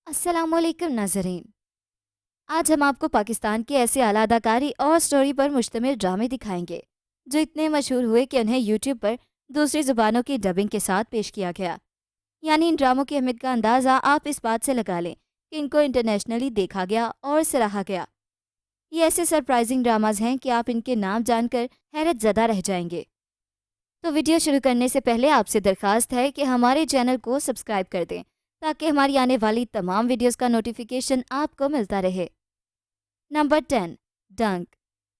अस्सलाम वालेकुम नाज़रीन। आज हम आपको पाकिस्तान की ऐसी आला अदाकारी और स्टोरी पर मुश्तमिल ड्रामे दिखाएंगे जो इतने मशहूर हुए कि उन्हें यूट्यूब पर दूसरी ज़ुबानों की डबिंग के साथ पेश किया गया। यानी इन ड्रामों की अहमियत का अंदाज़ा आप इस बात से लगा लें कि इनको इंटरनेशनली देखा गया और सराहा गया। ये ऐसे सरप्राइजिंग ड्रामाज हैं कि आप इनके नाम जानकर हैरत ज़दा रह जाएंगे। तो वीडियो शुरू करने से पहले आपसे दरख्वास्त है कि हमारे चैनल को सब्सक्राइब कर दें ताकि हमारी आने वाली तमाम वीडियोस का नोटिफिकेशन आपको मिलता रहे। नंबर 10, डंक।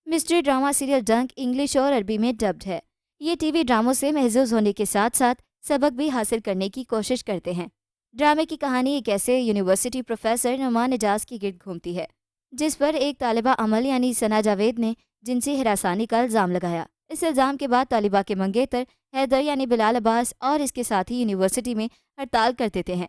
मिस्ट्री ड्रामा सीरियल डंक इंग्लिश और अरबी में डब्ड है। ये टीवी ड्रामों से महजूज होने के साथ साथ सबक भी हासिल करने की कोशिश करते हैं। ड्रामे की कहानी एक ऐसे यूनिवर्सिटी प्रोफेसर नुमान एजाज की गिर्द घूमती है जिस पर एक तालिबा अमल यानी सना जावेद ने जिनसी हिरासानी का इल्ज़ाम लगाया। इस इल्ज़ाम के बाद तालिबा के मंगेतर हैदर यानी बिलाल अब्बास और इसके साथी यूनिवर्सिटी में हड़ताल कर देते हैं।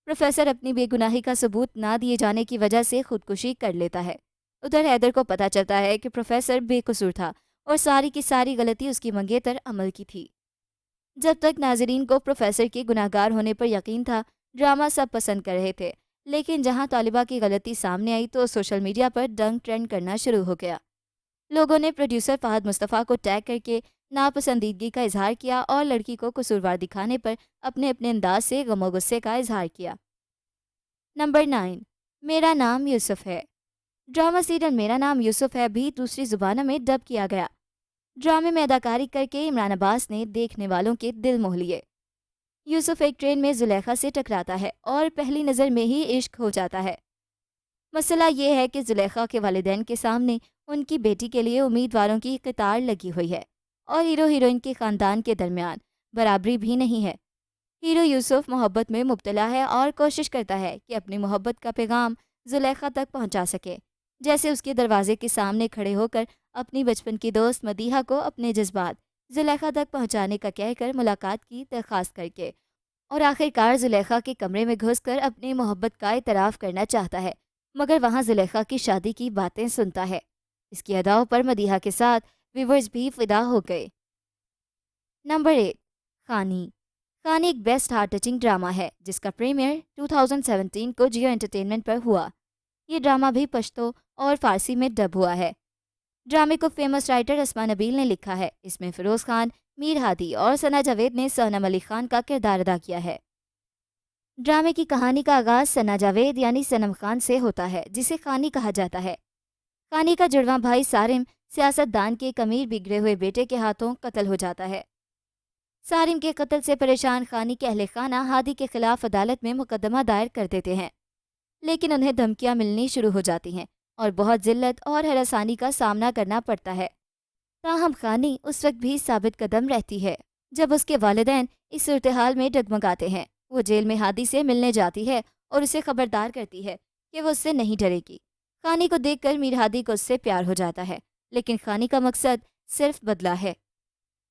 प्रोफेसर अपनी बेगुनाही का सबूत ना दिए जाने की वजह से खुदकुशी कर लेता है। उधर हैदर को पता चलता है कि प्रोफेसर बेकसूर था और सारी की सारी गलती उसकी मंगेतर अमल की थी। जब तक नाजरीन को प्रोफेसर के गुनाहगार होने पर यकीन था, ड्रामा सब पसंद कर रहे थे। लेकिन जहां तालिबा की गलती सामने आई तो सोशल मीडिया पर डंक ट्रेंड करना शुरू हो गया। लोगों ने प्रोड्यूसर फहद मुस्तफ़ा को टैग करके नापसंदीदगी का इजहार किया और लड़की को कसूरवार दिखाने पर अपने अपने अंदाज से गमो गुस्से का इजहार किया। नंबर 9, मेरा नाम यूसुफ है। ड्रामा सीरियल मेरा नाम यूसुफ है भी दूसरी जुबानों में डब किया गया। ड्रामे में अदाकारी करके इमरान अब्बास ने देखने वालों के दिल मोह लिए। यूसुफ एक ट्रेन में जुलेखा से टकराता है और पहली नज़र में ही इश्क हो जाता है। मसला ये है कि जुलेखा के वालिदैन के सामने उनकी बेटी के लिए उम्मीदवारों की कतार लगी हुई है और हीरो हीरोइन के ख़ानदान के दरमियान बराबरी भी नहीं है। हीरो यूसुफ मोहब्बत में मुब्तला है और कोशिश करता है कि अपनी मोहब्बत का पैगाम जुलेखा तक पहुंचा सके। जैसे उसके दरवाजे के सामने खड़े होकर अपनी बचपन की दोस्त मदीहा को अपने जज्बात जुलेखा तक पहुंचाने का कहकर मुलाकात की दरख्वास्त करके, और आखिरकार जुलेखा के कमरे में घुसकर अपनी मोहब्बत का इतराफ़ करना चाहता है, मगर वहाँ जुलेखा की शादी की बातें सुनता है। इसकी अदाओं पर मदीहा के साथ व्यूवर्स भी फिदा हो गए। नंबर 8, खानी। खानी एक बेस्ट हार्ट टचिंग ड्रामा है जिसका प्रीमियर 2017 को जियो एंटरटेनमेंट पर हुआ। ये ड्रामा भी पश्तो और फारसी में डब हुआ है। ड्रामे को फेमस राइटर अस्मा नबील ने लिखा है। इसमें फिरोज़ खान, मीर हादी और सना जावेद ने सनम अली खान का किरदार अदा किया है। ड्रामे की कहानी का आगाज़ सना जावेद यानी सनम खान से होता है जिसे खानी कहा जाता है। खानी का जुड़वां भाई सारिम सियासतदान के एक अमीर बिगड़े हुए बेटे के हाथों कत्ल हो जाता है। सारिम के कत्ल से परेशान खानी के अहले खाना हादी के खिलाफ अदालत में मुकदमा दायर कर देते हैं, लेकिन उन्हें धमकियां मिलनी शुरू हो जाती हैं और बहुत जिल्लत और हरासानी का सामना करना पड़ता है। ताहम खानी उस वक्त भी साबित कदम रहती है जब उसके वालिदैन इस सूरत हाल में डगमगाते हैं। वो जेल में हादी से मिलने जाती है और उसे खबरदार करती है कि वो उससे नहीं डरेगी। खानी को देखकर मीर हादी को उससे प्यार हो जाता है, लेकिन खानी का मकसद सिर्फ बदला है।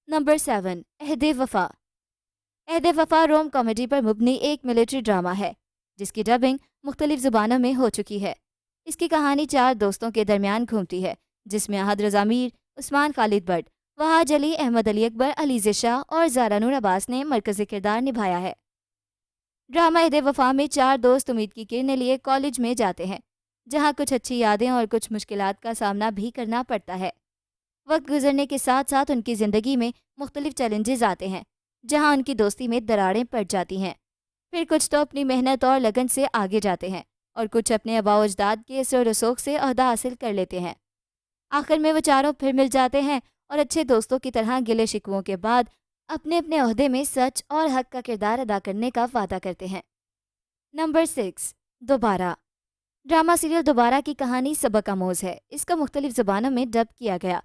नंबर 7, अहदे वफा। अहदे वफा रोम कॉमेडी पर मुबनी एक मिलिट्री ड्रामा है जिसकी डबिंग मुख्तलिफ ज़ुबानों में हो चुकी है। इसकी कहानी 4 दोस्तों के दरमियान घूमती है जिसमें अहद रज़ा मीर, उस्मान खालिद बट, वहाज अली, अहमद अली अकबर, अलीज़े शाह और ज़ारा नूर अब्बास ने मरकज़ी किरदार निभाया है। ड्रामा अहदे वफा में 4 दोस्त उम्मीद की किरणें लिए कॉलेज में जाते हैं जहाँ कुछ अच्छी यादें और कुछ मुश्किलात का सामना भी करना पड़ता है। वक्त गुजरने के साथ साथ उनकी ज़िंदगी में मुख्तलिफ चैलेंजेस आते हैं जहाँ उनकी दोस्ती में दरारें पड़ जाती हैं। फिर कुछ तो अपनी मेहनत और लगन से आगे जाते हैं और कुछ अपने आबाओ अजदाद के असर रसूख से ओहदा हासिल कर लेते हैं। आखिर में वो चारों फिर मिल जाते हैं और अच्छे दोस्तों की तरह गिले शिकवों के बाद अपने अपने ओहदे में सच और हक का किरदार अदा करने का वादा करते हैं। नंबर 6, दोबारा। ड्रामा सीरियल दोबारा की कहानी सबक आमोज़ है। इसका मुख्तलिफ ज़ुबानों में डब किया गया।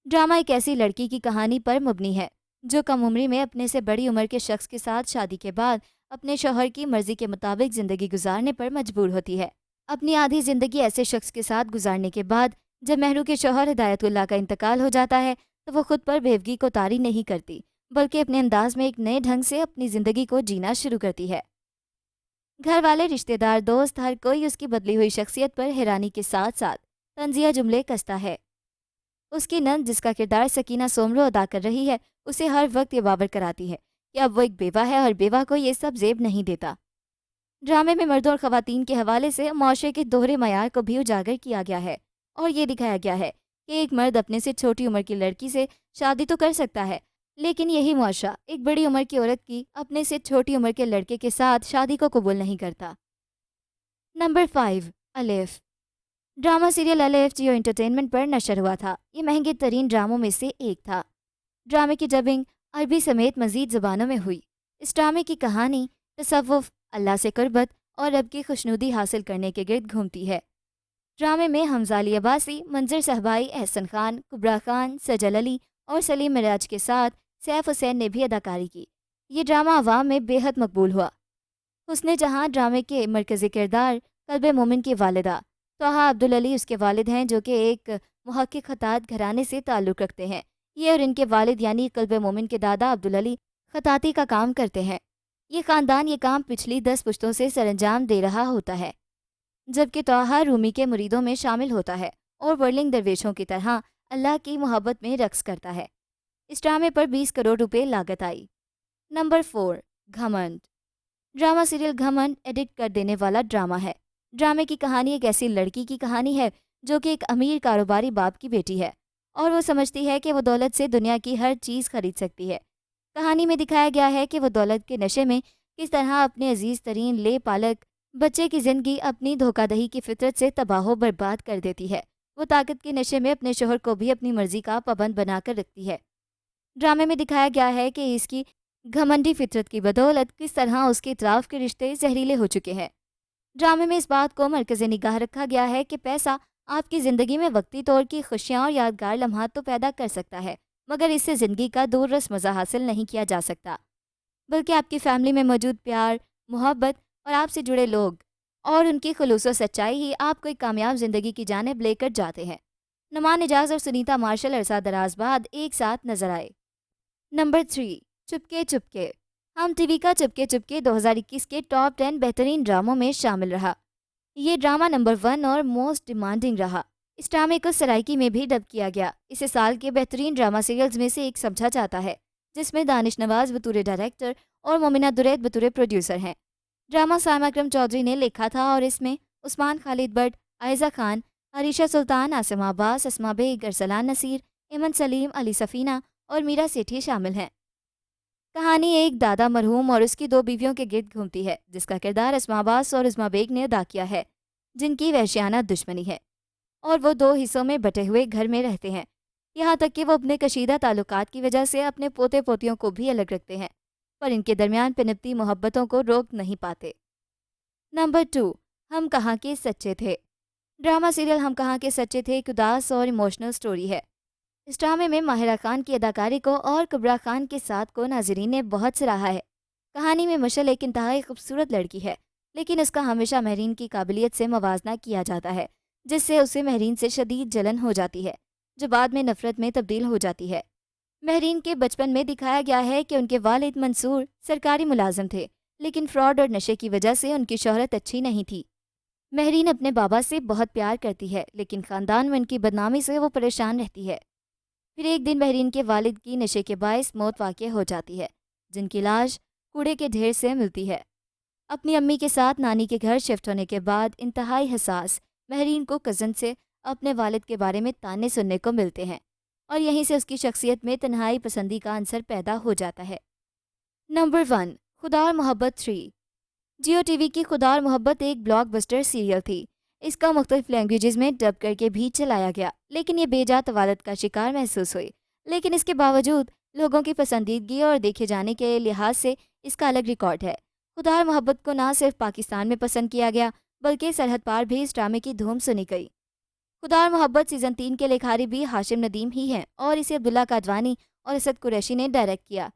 ड्रामा एक ऐसी लड़की की कहानी पर मुबनी है जो कम उम्री में अपने से बड़ी उम्र के शख्स के साथ शादी के बाद अपने शौहर की मर्जी के मुताबिक ज़िंदगी गुजारने पर मजबूर होती है। अपनी आधी ज़िंदगी ऐसे शख्स के साथ गुजारने के बाद जब महरू के शौहर हिदायतुल्लाह का इंतकाल हो जाता है तो वो खुद पर बेवगी को तारी नहीं करती, बल्कि अपने अंदाज में एक नए ढंग से अपनी ज़िंदगी को जीना शुरू करती है। घर वाले, रिश्तेदार, दोस्त, हर कोई उसकी बदली हुई शख्सियत पर हैरानी के साथ साथ तंजिया जुमले कसता है। उसकी नंद, जिसका किरदार सकीना सोमरो अदा कर रही है, उसे हर वक्त ये बावर कराती है कि अब वो एक बेवा है और बेवा को ये सब जेब नहीं देता। ڈرامے میں مردوں اور خواتین کے حوالے سے معاشرے کے دوہرے معیار کو بھی اجاگر کیا گیا ہے اور یہ دکھایا گیا ہے کہ ایک مرد اپنے سے چھوٹی عمر کی لڑکی سے شادی تو کر سکتا ہے، لیکن یہی معاشرہ ایک بڑی عمر کی عورت کی اپنے سے چھوٹی عمر کے لڑکے کے ساتھ شادی کو قبول نہیں کرتا۔ نمبر 5، الف۔ ڈرامہ سیریل الف جیو انٹرٹینمنٹ پر نشر ہوا تھا۔ یہ مہنگے ترین ڈراموں میں سے ایک تھا۔ ڈرامے کی ڈبنگ عربی سمیت مزید زبانوں میں ہوئی۔ اس ڈرامے کی کہانی تصوف، اللہ سے قربت اور رب کی خوشنودی حاصل کرنے کے گرد گھومتی ہے۔ ڈرامے میں حمزہ علی عباسی، منظر صہبائی، احسن خان، کبرا خان، سجل علی اور سلیم مراج کے ساتھ سیف حسین نے بھی اداکاری کی۔ یہ ڈرامہ عوام میں بے حد مقبول ہوا۔ حسن جہاں ڈرامے کے مرکزی کردار قلب مومن کی والدہ طہا عبدالعلی اس کے والد ہیں، جو کہ ایک محقق خطاط گھرانے سے تعلق رکھتے ہیں۔ یہ اور ان کے والد یعنی قلب مومن کے دادا عبدالعلی خطاطی کا کام کرتے ہیں۔ یہ خاندان یہ کام پچھلی 10 پشتوں سے سر انجام دے رہا ہوتا ہے، جبکہ طہا رومی کے مریدوں میں شامل ہوتا ہے اور ورلنگ درویشوں کی طرح اللہ کی محبت میں رقص کرتا ہے۔ اس ڈرامے پر 20 کروڑ روپے لاگت آئی۔ نمبر 4، گھمنڈ۔ ڈرامہ سیریل گھمنڈ ایڈٹ کر دینے والا ڈرامہ ہے۔ ڈرامے کی کہانی ایک ایسی لڑکی کی کہانی ہے جو کہ ایک امیر کاروباری باپ کی بیٹی ہے اور وہ سمجھتی ہے کہ وہ دولت سے دنیا کی ہر چیز خرید سکتی ہے۔ کہانی میں دکھایا گیا ہے کہ وہ دولت کے نشے میں کس طرح اپنے عزیز ترین لے پالک بچے کی زندگی اپنی دھوکہ دہی کی فطرت سے تباہ و برباد کر دیتی ہے۔ وہ طاقت کے نشے میں اپنے شوہر کو بھی اپنی مرضی کا پابند بنا کر رکھتی ہے۔ ڈرامے میں دکھایا گیا ہے کہ اس کی گھمنڈی فطرت کی بدولت کس طرح اس کے اطراف کے رشتے زہریلے ہو چکے ہیں۔ ڈرامے میں اس بات کو مرکز نگاہ رکھا گیا ہے کہ پیسہ آپ کی زندگی میں وقتی طور کی خوشیاں اور یادگار لمحات تو پیدا کر سکتا ہے، مگر اس سے زندگی کا دور رس مزہ حاصل نہیں کیا جا سکتا، بلکہ آپ کی فیملی میں موجود پیار، محبت اور آپ سے جڑے لوگ اور ان کی خلوص و سچائی ہی آپ کو ایک کامیاب زندگی کی جانب لے کر جاتے ہیں۔ نمان اجاز اور سنیتا مارشل عرصہ دراز بعد ایک ساتھ نظر آئے۔ نمبر 3، چپکے چپکے۔ ہم ٹی وی کا چپکے چپکے 2021 کے ٹاپ 10 بہترین ڈراموں میں شامل رہا۔ یہ ڈرامہ نمبر 1 اور موسٹ ڈیمانڈنگ رہا۔ اس ڈرامے کو سرائکی میں بھی ڈب کیا گیا۔ اسے سال کے بہترین ڈرامہ سیریلز میں سے ایک سمجھا جاتا ہے، جس میں دانش نواز بطور ڈائریکٹر اور مومنہ درید بطور پروڈیوسر ہیں۔ ڈرامہ سائمہ اکرم چودھری نے لکھا تھا اور اس میں عثمان خالد بٹ، عائزہ خان، عریشہ سلطان، عاصم عباس، اسما بیگ، ارسلان نصیر، ایمن سلیم، علی سفینہ اور میرا سیٹھی شامل ہیں۔ کہانی ایک دادا مرحوم اور اس کی 2 بیویوں کے گرد گھومتی ہے، جس کا کردار اسما عباس اور اسما بیگ نے ادا کیا ہے، جن کی وحشیانہ دشمنی ہے اور وہ 2 حصوں میں بٹے ہوئے گھر میں رہتے ہیں، یہاں تک کہ وہ اپنے کشیدہ تعلقات کی وجہ سے اپنے پوتے پوتیوں کو بھی الگ رکھتے ہیں، پر ان کے درمیان پنپتی محبتوں کو روک نہیں پاتے۔ نمبر 2، ہم کہاں کے سچے تھے۔ ڈرامہ سیریل ہم کہاں کے سچے تھے ایک اداس اور ایموشنل سٹوری ہے۔ اس ڈرامے میں ماہرہ خان کی اداکاری کو اور کبرا خان کے ساتھ کو ناظرین نے بہت سراہا ہے۔ کہانی میں مشل ایک انتہائی خوبصورت لڑکی ہے، لیکن اس کا ہمیشہ مہرین کی قابلیت سے موازنہ کیا جاتا ہے، جس سے اسے مہرین سے شدید جلن ہو جاتی ہے، جو بعد میں نفرت میں تبدیل ہو جاتی ہے۔ مہرین کے بچپن میں دکھایا گیا ہے کہ ان کے والد منصور سرکاری ملازم تھے، لیکن فراڈ اور نشے کی وجہ سے ان کی شہرت اچھی نہیں تھی۔ مہرین اپنے بابا سے بہت پیار کرتی ہے، لیکن خاندان میں ان کی بدنامی سے وہ پریشان رہتی ہے۔ پھر ایک دن مہرین کے والد کی نشے کے باعث موت واقع ہو جاتی ہے، جن کی لاش کوڑے کے ڈھیر سے ملتی ہے۔ اپنی امی کے ساتھ نانی کے گھر شفٹ ہونے کے بعد انتہائی حساس مہرین کو کزن سے اپنے والد کے بارے میں تانے سننے کو ملتے ہیں، اور یہیں سے اس کی شخصیت میں تنہائی پسندی کا عنصر پیدا ہو جاتا ہے۔ نمبر 1، خدا اور محبت 3۔ جیو ٹی وی کی خدا اور محبت ایک بلاک بسٹر سیریل تھی۔ اس کا مختلف لینگویجز میں ڈب کر کے بھی چلایا گیا، لیکن یہ بے جا طوالت کا شکار محسوس ہوئی۔ لیکن اس کے باوجود لوگوں کی پسندیدگی اور دیکھے جانے کے لحاظ سے اس کا الگ ریکارڈ ہے۔ خدا اور محبت کو نہ صرف پاکستان میں پسند کیا گیا، بلکہ سرحد پار بھی اس ڈرامے کی دھوم سنی گئی۔ خدا اور محبت سیزن 3 کے لکھاری بھی ہاشم ندیم ہی ہیں اور اسے عبداللہ قادوانی اور اسد قریشی نے ڈائریکٹ کیا۔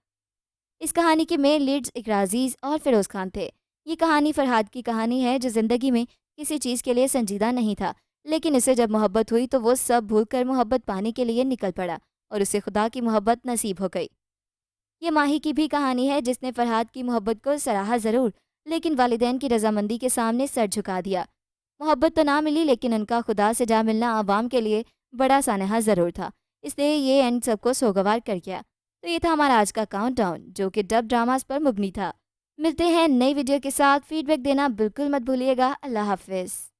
اس کہانی کے مین لیڈز اقرا عزیز اور فیروز خان تھے۔ یہ کہانی فرحاد کی کہانی ہے جو زندگی میں کسی چیز کے لیے سنجیدہ نہیں تھا، لیکن اسے جب محبت ہوئی تو وہ سب بھول کر محبت پانے کے لیے نکل پڑا اور اسے خدا کی محبت نصیب ہو گئی۔ یہ ماہی کی بھی کہانی ہے جس نے فرحاد کی محبت کو سراہا ضرور، لیکن والدین کی رضامندی کے سامنے سر جھکا دیا۔ محبت تو نہ ملی، لیکن ان کا خدا سے جا ملنا عوام کے لیے بڑا سانحہ ضرور تھا، اس لیے یہ اینڈ سب کو سوگوار کر گیا۔ تو یہ تھا ہمارا آج کا کاؤنٹ ڈاؤن، جو کہ ڈب ڈراماز پر مبنی تھا۔ ملتے ہیں نئی ویڈیو کے ساتھ، فیڈ بیک دینا بالکل مت بھولیے گا۔ اللہ حافظ۔